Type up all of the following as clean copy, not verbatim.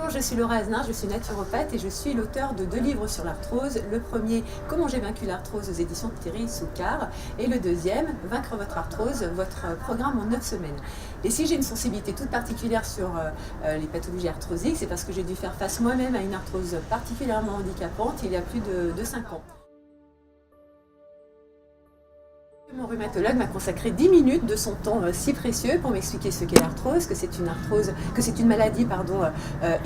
Bonjour, je suis Laura Aznar, je suis naturopathe et je suis l'auteur de 2 livres sur l'arthrose. Le premier, Comment j'ai vaincu l'arthrose aux éditions de Thierry Soucard, et le deuxième, Vaincre votre arthrose, votre programme en 9 semaines. Et si j'ai une sensibilité toute particulière sur les pathologies arthrosiques, c'est parce que j'ai dû faire face moi-même à une arthrose particulièrement handicapante il y a plus de 5 ans. Mon rhumatologue m'a consacré 10 minutes de son temps si précieux pour m'expliquer ce qu'est l'arthrose, que c'est une maladie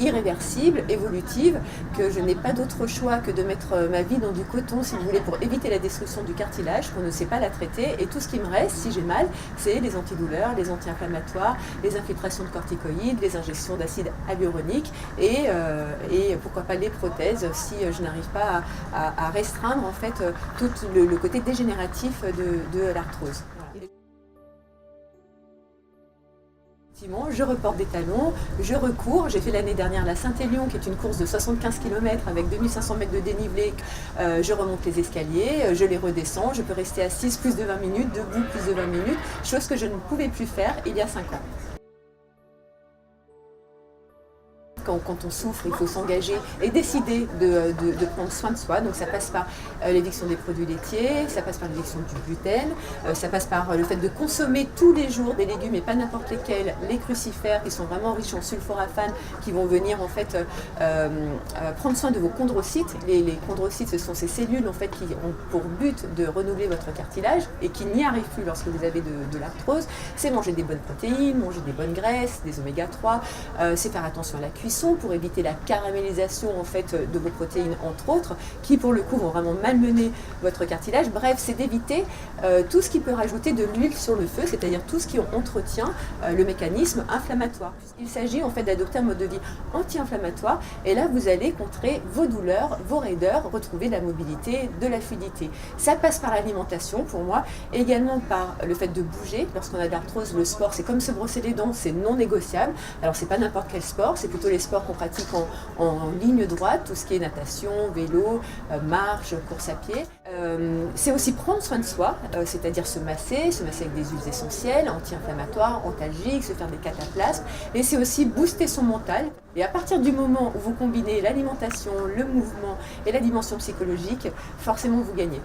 irréversible, évolutive, que je n'ai pas d'autre choix que de mettre ma vie dans du coton, si vous voulez, pour éviter la destruction du cartilage, qu'on ne sait pas la traiter. Et tout ce qui me reste, si j'ai mal, c'est les antidouleurs, les anti-inflammatoires, les infiltrations de corticoïdes, les injections d'acide hyaluronique et pourquoi pas les prothèses si je n'arrive pas à restreindre en fait tout le côté dégénératif de l'arthrose. Je reporte des talons, je recours. J'ai fait l'année dernière la Saint-Élion, qui est une course de 75 km avec 2500 mètres de dénivelé. Je remonte les escaliers, je les redescends, je peux rester assise plus de 20 minutes, debout plus de 20 minutes, chose que je ne pouvais plus faire il y a 5 ans. Quand on souffre, il faut s'engager et décider de prendre soin de soi. Donc ça passe par l'éviction des produits laitiers, ça passe par l'éviction du gluten, ça passe par le fait de consommer tous les jours des légumes et pas n'importe lesquels, les crucifères qui sont vraiment riches en sulforaphane, qui vont venir en fait prendre soin de vos chondrocytes. Les chondrocytes, ce sont ces cellules en fait qui ont pour but de renouveler votre cartilage et qui n'y arrivent plus lorsque vous avez de l'arthrose. C'est manger des bonnes protéines, manger des bonnes graisses, des oméga 3, c'est faire attention à la cuisson pour éviter la caramélisation en fait de vos protéines entre autres, qui pour le coup vont vraiment malmener votre cartilage. Bref, c'est d'éviter tout ce qui peut rajouter de l'huile sur le feu, c'est-à-dire tout ce qui entretient le mécanisme inflammatoire. Il s'agit en fait d'adopter un mode de vie anti-inflammatoire et là vous allez contrer vos douleurs, vos raideurs, retrouver de la mobilité, de la fluidité. Ça passe par l'alimentation pour moi, également par le fait de bouger. Lorsqu'on a de l'arthrose, le sport c'est comme se brosser les dents, c'est non négociable. Alors c'est pas n'importe quel sport, c'est plutôt les sports qu'on pratique en ligne droite, tout ce qui est natation, vélo, marche, course à pied. C'est aussi prendre soin de soi, c'est-à-dire se masser avec des huiles essentielles, anti-inflammatoires, antalgiques, se faire des cataplasmes. Et c'est aussi booster son mental. Et à partir du moment où vous combinez l'alimentation, le mouvement et la dimension psychologique, forcément vous gagnez.